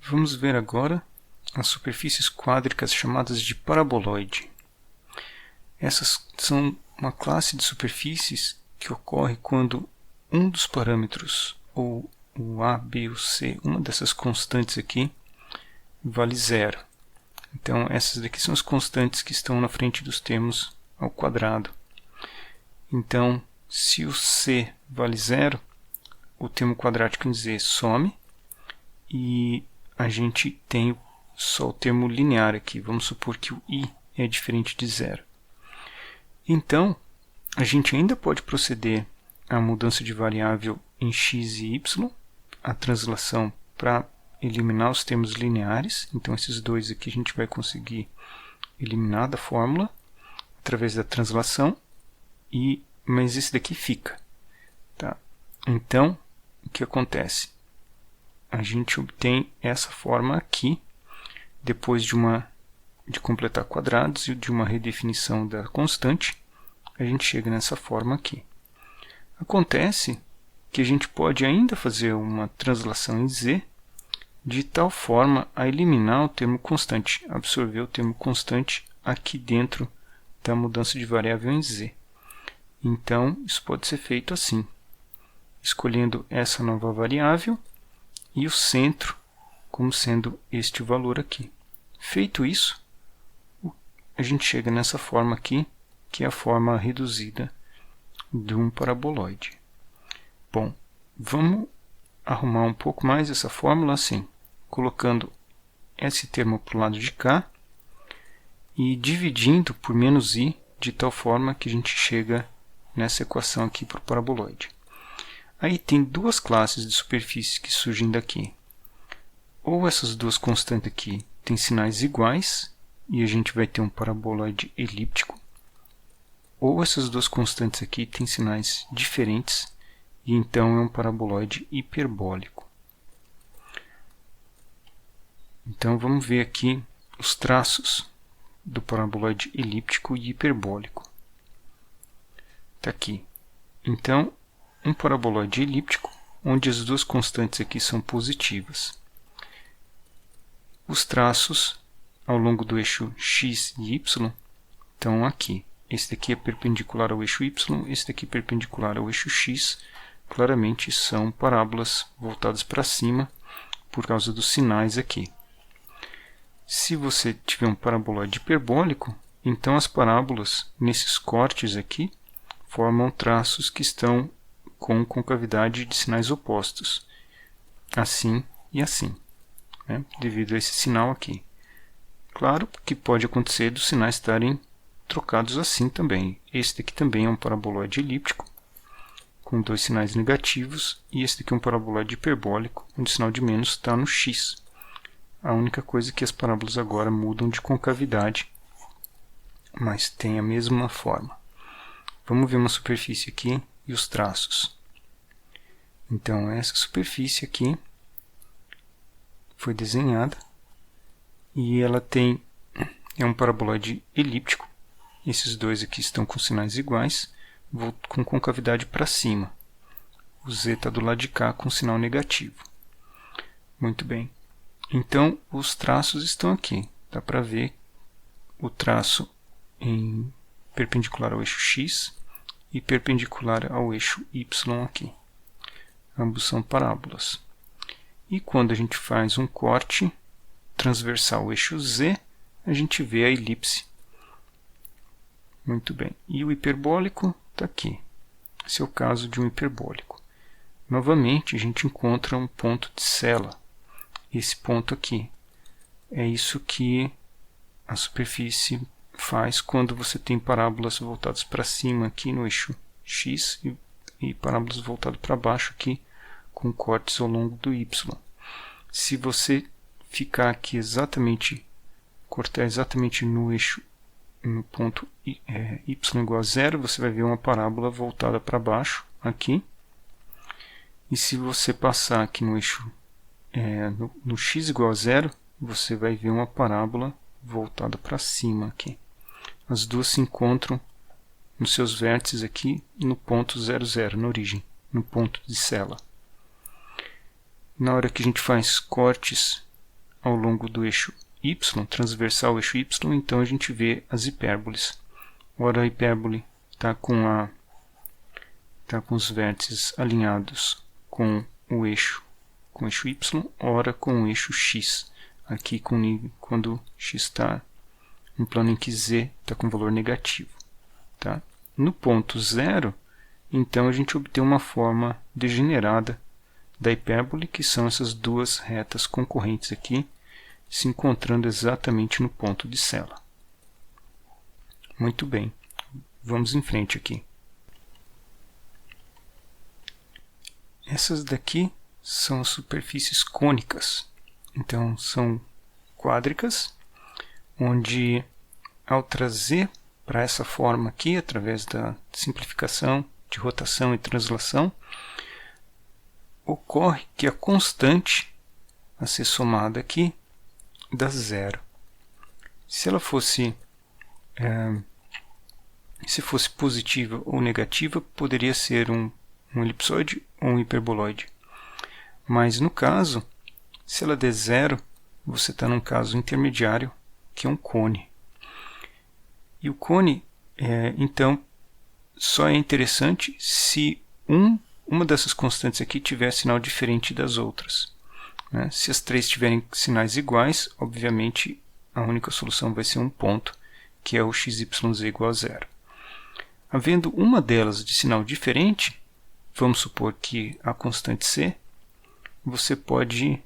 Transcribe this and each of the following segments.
Vamos ver agora as superfícies quádricas chamadas de paraboloide. Essas são uma classe de superfícies que ocorre quando um dos parâmetros, ou o A, B ou C, uma dessas constantes aqui, vale zero. Então essas daqui são as constantes que estão na frente dos termos ao quadrado. Então, se o C vale zero, o termo quadrático em Z some e a gente tem só o termo linear aqui. Vamos supor que o I é diferente de zero. Então, a gente ainda pode proceder à mudança de variável em x e y, a translação para eliminar os termos lineares. Então, esses dois aqui a gente vai conseguir eliminar da fórmula através da translação, mas esse daqui fica. Tá? Então, o que acontece? A gente obtém essa forma aqui, depois de completar quadrados e de uma redefinição da constante, a gente chega nessa forma aqui. Acontece que a gente pode ainda fazer uma translação em Z, de tal forma a eliminar o termo constante, absorver o termo constante aqui dentro da mudança de variável em Z. Então, isso pode ser feito assim, escolhendo essa nova variável e o centro como sendo este valor aqui. Feito isso, a gente chega nessa forma aqui, que é a forma reduzida de um paraboloide. Bom, vamos arrumar um pouco mais essa fórmula assim, colocando esse termo para o lado de cá e dividindo por menos i, de tal forma que a gente chega nessa equação aqui para o paraboloide. Aí tem duas classes de superfícies que surgem daqui. Ou essas duas constantes aqui têm sinais iguais, e a gente vai ter um paraboloide elíptico, ou essas duas constantes aqui têm sinais diferentes, e então é um paraboloide hiperbólico. Então vamos ver aqui os traços do paraboloide elíptico e hiperbólico. Está aqui. Então, um paraboloide elíptico, onde as duas constantes aqui são positivas. Os traços ao longo do eixo x e y estão aqui. Esse daqui é perpendicular ao eixo y, esse daqui é perpendicular ao eixo x. Claramente são parábolas voltadas para cima por causa dos sinais aqui. Se você tiver um paraboloide hiperbólico, então as parábolas nesses cortes aqui formam traços que estão com concavidade de sinais opostos, assim e assim, né? Devido a esse sinal aqui. Claro que pode acontecer dos sinais estarem trocados assim também. Este aqui também é um paraboloide elíptico, com dois sinais negativos, e este aqui é um paraboloide hiperbólico, onde o sinal de menos está no x. A única coisa é que as parábolas agora mudam de concavidade, mas tem a mesma forma. Vamos ver uma superfície aqui e os traços. Então, essa superfície aqui foi desenhada e ela é um paraboloide elíptico. Esses dois aqui estão com sinais iguais, com concavidade para cima. O z está do lado de cá com sinal negativo. Muito bem. Então, os traços estão aqui. Dá para ver o traço perpendicular ao eixo x e perpendicular ao eixo y aqui. Ambos são parábolas. E quando a gente faz um corte transversal ao eixo z, a gente vê a elipse. Muito bem. E o hiperbólico está aqui. Esse é o caso de um hiperbólico. Novamente, a gente encontra um ponto de sela. Esse ponto aqui. É isso que a superfície faz quando você tem parábolas voltadas para cima aqui no eixo x e parábolas voltadas para baixo aqui com cortes ao longo do y. Se você ficar aqui cortar exatamente no ponto y igual a zero, você vai ver uma parábola voltada para baixo aqui. E se você passar aqui no eixo no x igual a zero, você vai ver uma parábola voltada para cima aqui. As duas se encontram nos seus vértices aqui no ponto 0, 0, na origem, no ponto de sela. Na hora que a gente faz cortes ao longo do eixo y, transversal ao eixo y, então a gente vê as hipérboles. Ora a hipérbole está com os vértices alinhados com o eixo y, ora com o eixo x, aqui quando x está no plano em que z está com valor negativo. Tá? No ponto 0, então a gente obtém uma forma degenerada da hipérbole, que são essas duas retas concorrentes aqui, se encontrando exatamente no ponto de Cella. Muito bem, vamos em frente aqui. Essas daqui são as superfícies cônicas. Então, são quádricas, onde ao trazer para essa forma aqui, através da simplificação de rotação e translação, ocorre que a constante a ser somada aqui dá zero. Se ela fosse positiva ou negativa, poderia ser um elipsoide ou um hiperboloide. Mas no caso, se ela der zero, você está num caso intermediário, que é um cone. E o cone, então, só é interessante se uma dessas constantes aqui tiver sinal diferente das outras. Né? Se as três tiverem sinais iguais, obviamente a única solução vai ser um ponto, que é o xyz igual a zero. Havendo uma delas de sinal diferente, vamos supor que a constante c, você pode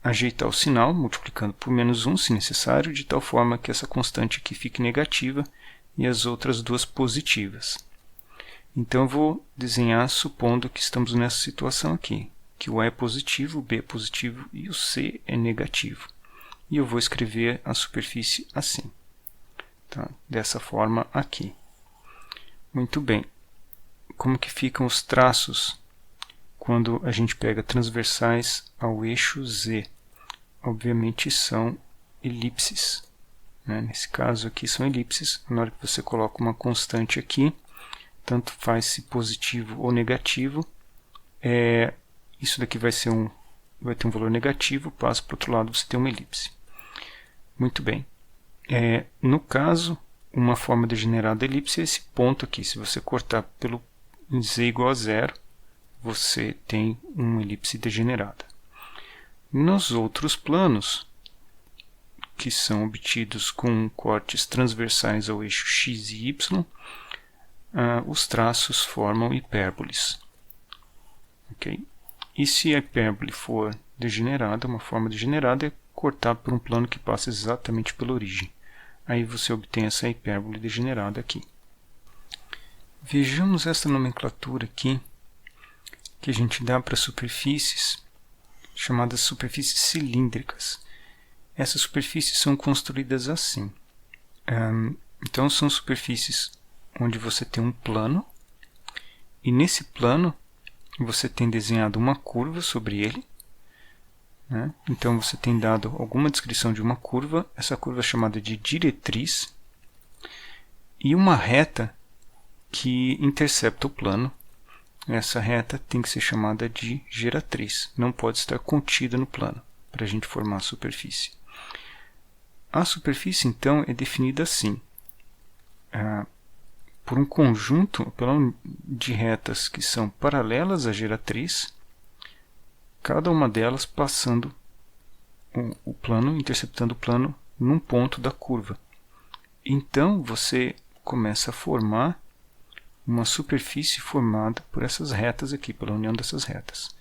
ajeitar o sinal, multiplicando por -1, se necessário, de tal forma que essa constante aqui fique negativa e as outras duas positivas. Então eu vou desenhar supondo que estamos nessa situação aqui, que o A é positivo, o B é positivo e o C é negativo. E eu vou escrever a superfície assim, tá? Dessa forma aqui. Muito bem. Como que ficam os traços quando a gente pega transversais ao eixo Z? Obviamente são elipses. Né? Nesse caso aqui são elipses. Na hora que você coloca uma constante aqui, tanto faz se positivo ou negativo, isso daqui vai ter um valor negativo, passa para o outro lado, você tem uma elipse. Muito bem. No caso, uma forma degenerada elipse é esse ponto aqui. Se você cortar pelo z igual a zero, você tem uma elipse degenerada. Nos outros planos, que são obtidos com cortes transversais ao eixo x e y, os traços formam hipérboles. Okay? E se a hipérbole for degenerada, uma forma degenerada é cortar por um plano que passa exatamente pela origem. Aí você obtém essa hipérbole degenerada aqui. Vejamos essa nomenclatura aqui, que a gente dá para superfícies chamadas superfícies cilíndricas. Essas superfícies são construídas assim. Então são superfícies onde você tem um plano, e nesse plano você tem desenhado uma curva sobre ele. Né? Então você tem dado alguma descrição de uma curva, essa curva é chamada de diretriz, e uma reta que intercepta o plano. Essa reta tem que ser chamada de geratriz, não pode estar contida no plano, para a gente formar a superfície. A superfície, então, é definida assim, por um conjunto de retas que são paralelas à geratriz, cada uma delas passando o plano, interceptando o plano num ponto da curva. Então, você começa a formar uma superfície formada por essas retas aqui, pela união dessas retas.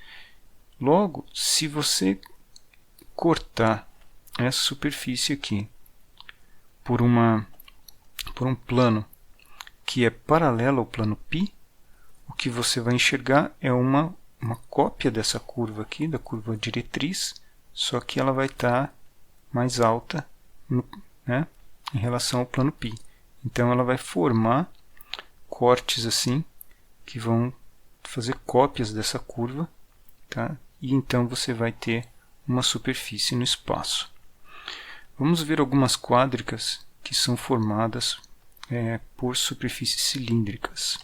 Logo, se você cortar essa superfície aqui por um plano que é paralelo ao plano π, o que você vai enxergar é uma cópia dessa curva aqui, da curva diretriz, só que ela vai estar mais alta em relação ao plano π. Então ela vai formar cortes assim, que vão fazer cópias dessa curva, tá? E então você vai ter uma superfície no espaço. Vamos ver algumas quádricas que são formadas por superfícies cilíndricas.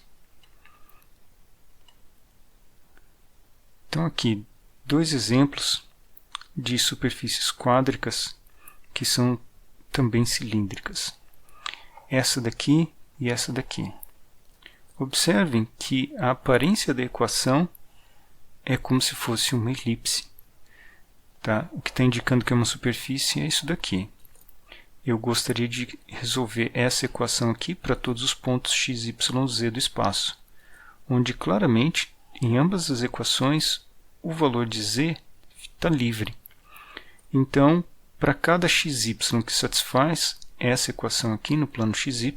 Então aqui, dois exemplos de superfícies quádricas que são também cilíndricas. Essa daqui e essa daqui. Observem que a aparência da equação é como se fosse uma elipse. Tá? O que está indicando que é uma superfície é isso daqui. Eu gostaria de resolver essa equação aqui para todos os pontos x, y, z do espaço, onde claramente, em ambas as equações, o valor de z está livre. Então, para cada xy que satisfaz essa equação aqui no plano xy,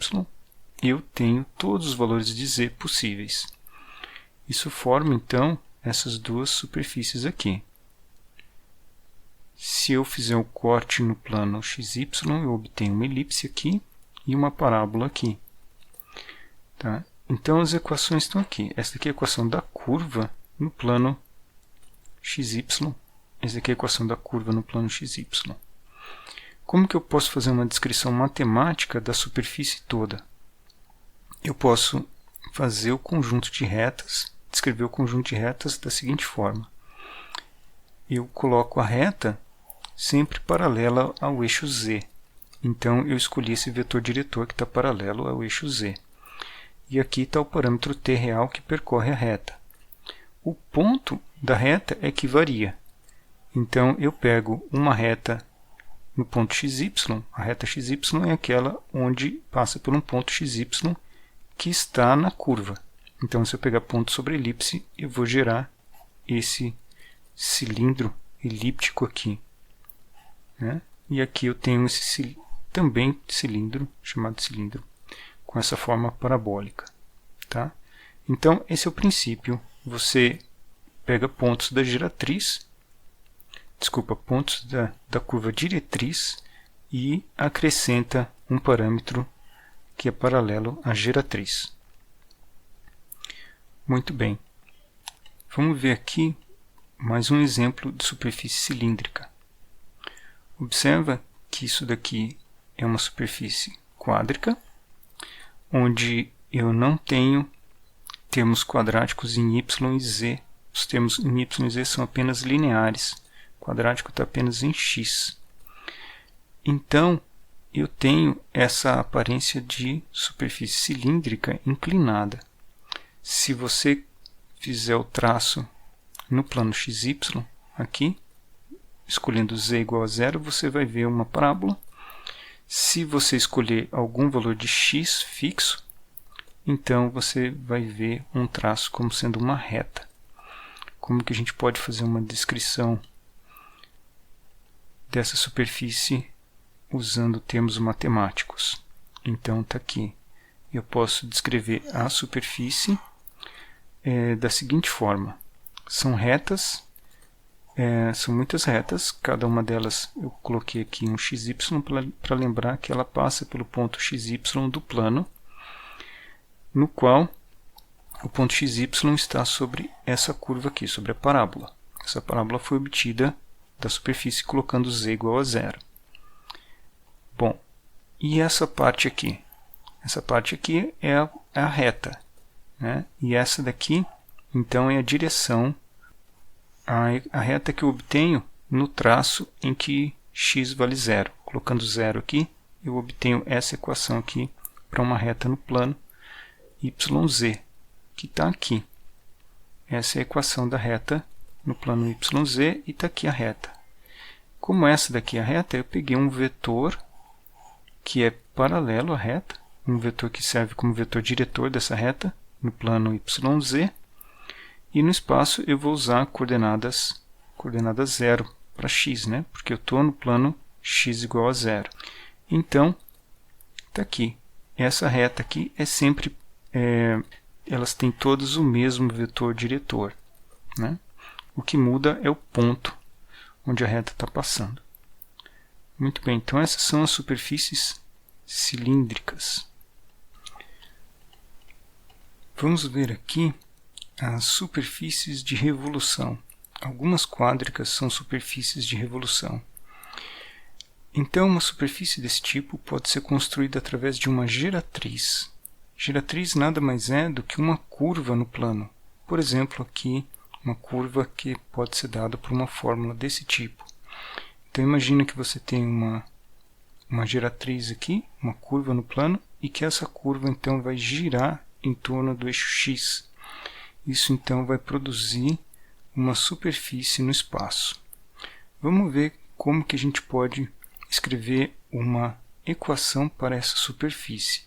eu tenho todos os valores de z possíveis. Isso forma, então, essas duas superfícies aqui. Se eu fizer o corte no plano xy, eu obtenho uma elipse aqui e uma parábola aqui. Tá? Então, as equações estão aqui. Essa aqui é a equação da curva no plano xy. Essa aqui é a equação da curva no plano xy. Como que eu posso fazer uma descrição matemática da superfície toda? Eu posso fazer o conjunto de retas, descrever o conjunto de retas da seguinte forma. Eu coloco a reta sempre paralela ao eixo z. Então, eu escolhi esse vetor diretor que está paralelo ao eixo z. E aqui está o parâmetro t real que percorre a reta. O ponto da reta é que varia. Então, eu pego uma reta no ponto xy, a reta xy é aquela onde passa por um ponto xy que está na curva. Então, se eu pegar ponto sobre elipse, eu vou gerar esse cilindro elíptico aqui. Né? E aqui eu tenho esse também cilindro, chamado cilindro, com essa forma parabólica. Tá? Então, esse é o princípio. Você pega pontos da giratriz, pontos da curva diretriz e acrescenta um parâmetro que é paralelo à giratriz. Muito bem. Vamos ver aqui mais um exemplo de superfície cilíndrica. Observa que isso daqui é uma superfície quádrica, onde eu não tenho termos quadráticos em y e z. Os termos em y e z são apenas lineares. O quadrático está apenas em x. Então, eu tenho essa aparência de superfície cilíndrica inclinada. Se você fizer o traço no plano xy, aqui, escolhendo z igual a zero, você vai ver uma parábola. Se você escolher algum valor de x fixo, então você vai ver um traço como sendo uma reta. Como que a gente pode fazer uma descrição dessa superfície usando termos matemáticos? Então, está aqui. Eu posso descrever a superfície da seguinte forma. São retas, são muitas retas, cada uma delas eu coloquei aqui um xy para lembrar que ela passa pelo ponto xy do plano, no qual o ponto xy está sobre essa curva aqui, sobre a parábola. Essa parábola foi obtida da superfície colocando z igual a zero. Bom, e essa parte aqui? Essa parte aqui é a reta, né? E essa daqui, então, é a direção, a reta que eu obtenho no traço em que x vale zero. Colocando zero aqui, eu obtenho essa equação aqui para uma reta no plano yz, que está aqui. Essa é a equação da reta no plano yz e está aqui a reta. Como essa daqui é a reta, eu peguei um vetor que é paralelo à reta, um vetor que serve como vetor diretor dessa reta no plano yz, e no espaço eu vou usar coordenada zero para x, né? Porque eu estou no plano x igual a zero. Então, está aqui. Essa reta aqui é sempre, elas têm todas o mesmo vetor diretor, né? O que muda é o ponto onde a reta está passando. Muito bem, então essas são as superfícies cilíndricas. Vamos ver aqui as superfícies de revolução. Algumas quádricas são superfícies de revolução. Então, uma superfície desse tipo pode ser construída através de uma geratriz. Geratriz nada mais é do que uma curva no plano. Por exemplo, aqui, uma curva que pode ser dada por uma fórmula desse tipo. Então imagina que você tem uma geratriz aqui, uma curva no plano, e que essa curva então vai girar em torno do eixo X. Isso então vai produzir uma superfície no espaço. Vamos ver como que a gente pode escrever uma equação para essa superfície.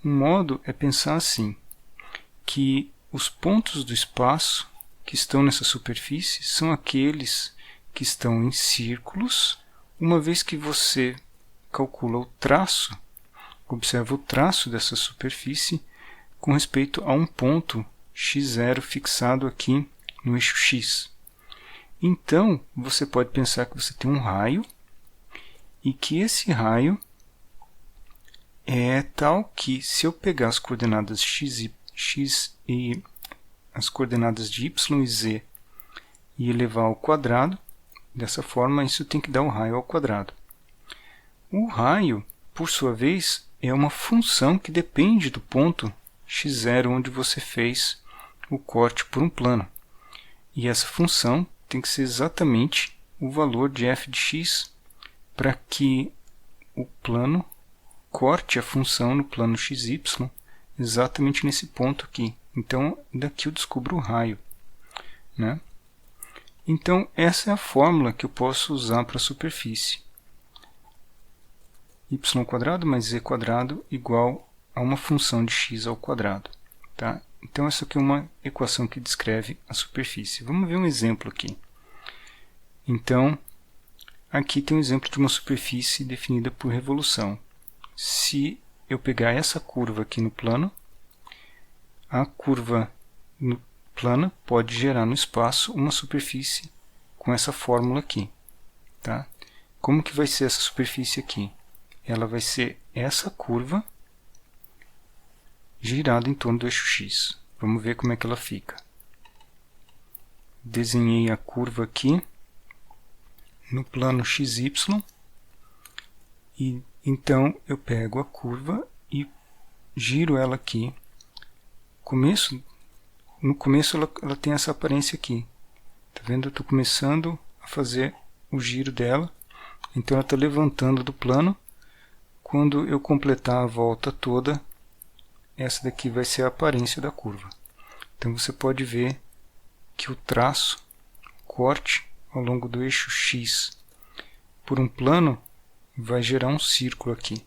Um modo é pensar assim, que os pontos do espaço que estão nessa superfície são aqueles que estão em círculos, uma vez que você calcula o traço, observa o traço dessa superfície com respeito a um ponto x0 fixado aqui no eixo X. Então, você pode pensar que você tem um raio e que esse raio é tal que, se eu pegar as coordenadas x e as coordenadas de y e z e elevar ao quadrado, dessa forma, isso tem que dar um raio ao quadrado. O raio, por sua vez, é uma função que depende do ponto x0 onde você fez o corte por um plano. E essa função tem que ser exatamente o valor de f de x para que o plano corte a função no plano xy exatamente nesse ponto aqui. Então, daqui eu descubro o raio, né? Então, essa é a fórmula que eu posso usar para a superfície. Y² mais Z² igual a uma função de x ao quadrado. Tá? Então, essa aqui é uma equação que descreve a superfície. Vamos ver um exemplo aqui. Então, aqui tem um exemplo de uma superfície definida por revolução. Se eu pegar essa curva aqui no plano, a curva plana pode gerar no espaço uma superfície com essa fórmula aqui. Tá? Como que vai ser essa superfície aqui? Ela vai ser essa curva girada em torno do eixo X. Vamos ver como é que ela fica. Desenhei a curva aqui no plano XY e então eu pego a curva e giro ela aqui. No começo ela tem essa aparência aqui. Tá vendo? Eu estou começando a fazer o giro dela. Então ela está levantando do plano. Quando eu completar a volta toda, essa daqui vai ser a aparência da curva. Então você pode ver que o traço, o corte ao longo do eixo X por um plano vai gerar um círculo aqui.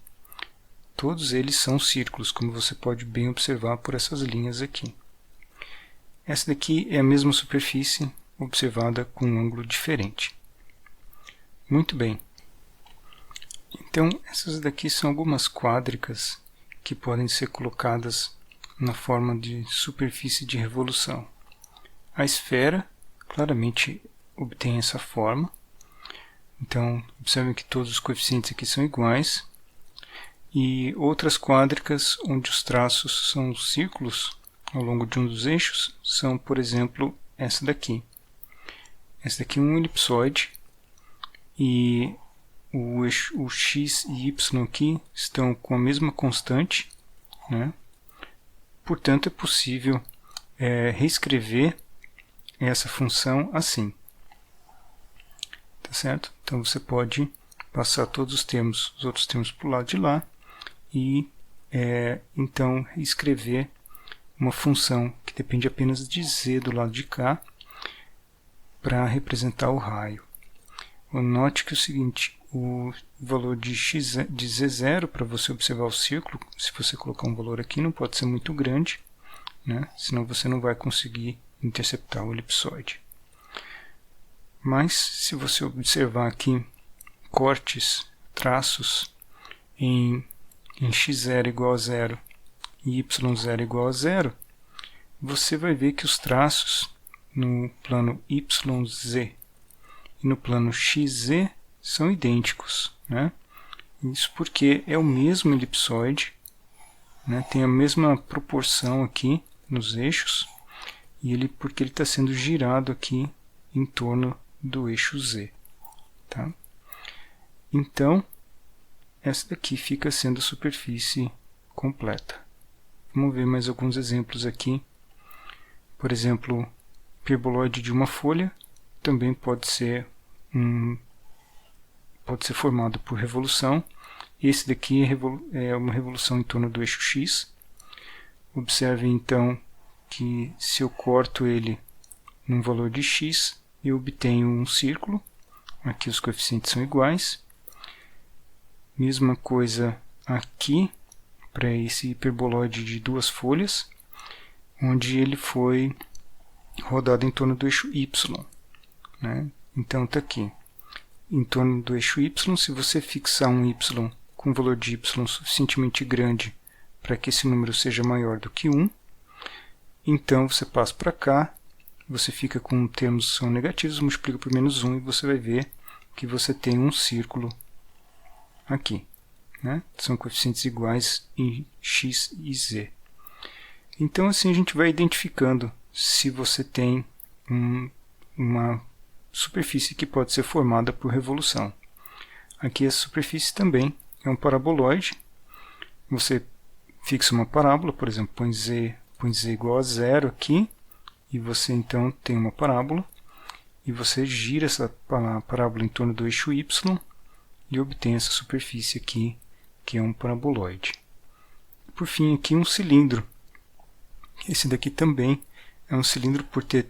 Todos eles são círculos, como você pode bem observar por essas linhas aqui. Essa daqui é a mesma superfície observada com um ângulo diferente. Muito bem. Então, essas daqui são algumas quádricas que podem ser colocadas na forma de superfície de revolução. A esfera claramente obtém essa forma. Então, observem que todos os coeficientes aqui são iguais. E outras quádricas onde os traços são círculos ao longo de um dos eixos são, por exemplo, essa daqui. Essa daqui é um elipsoide e o x e y aqui estão com a mesma constante, né? Portanto, é possível reescrever essa função assim. Tá certo? Então você pode passar todos os outros termos para o lado de lá e então reescrever uma função que depende apenas de z do lado de cá para representar o raio. Note que é o seguinte, o valor de z0 para você observar o círculo, se você colocar um valor aqui, não pode ser muito grande, né? Senão você não vai conseguir interceptar o elipsoide. Mas, se você observar aqui cortes, traços em x0 igual a 0 e y0 igual a 0, você vai ver que os traços no plano YZ e no plano XZ são idênticos, né? Isso porque é o mesmo elipsoide, né? Tem a mesma proporção aqui nos eixos, e porque ele está sendo girado aqui em torno do eixo Z. Tá? Então, essa daqui fica sendo a superfície completa. Vamos ver mais alguns exemplos aqui. Por exemplo, hiperboloide de uma folha também pode ser pode ser formado por revolução. Esse daqui é uma revolução em torno do eixo x. Observe então que se eu corto ele num valor de x, eu obtenho um círculo. Aqui os coeficientes são iguais. Mesma coisa aqui para esse hiperboloide de duas folhas, onde ele foi rodado em torno do eixo y, né? Então está aqui, em torno do eixo y. Se você fixar um y com um valor de y suficientemente grande para que esse número seja maior do que 1, então você passa para cá, você fica com termos que são negativos, multiplica por menos 1 e você vai ver que você tem um círculo aqui, né? São coeficientes iguais em x e z. Então assim a gente vai identificando se você tem uma superfície que pode ser formada por revolução. Aqui essa superfície também é um paraboloide. Você fixa uma parábola, por exemplo, põe z igual a 0 aqui, e você então tem uma parábola, e você gira essa parábola em torno do eixo y e obtém essa superfície aqui, que é um paraboloide. Por fim, aqui um cilindro. Esse daqui também é um cilindro por ter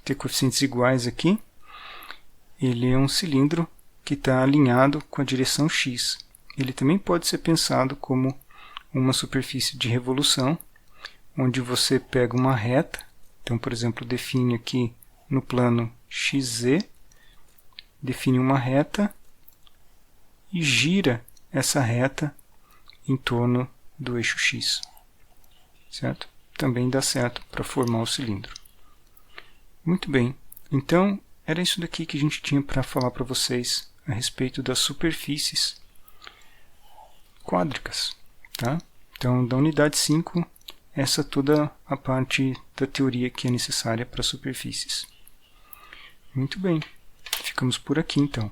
ter coeficientes iguais aqui. Ele é um cilindro que está alinhado com a direção x. Ele também pode ser pensado como uma superfície de revolução, onde você pega uma reta. Então, por exemplo, define aqui no plano xz, define uma reta e gira essa reta em torno do eixo x, certo? Também dá certo para formar o cilindro. Muito bem, então era isso daqui que a gente tinha para falar para vocês a respeito das superfícies quádricas, tá? Então, da unidade 5, essa é toda a parte da teoria que é necessária para superfícies. Muito bem, ficamos por aqui então.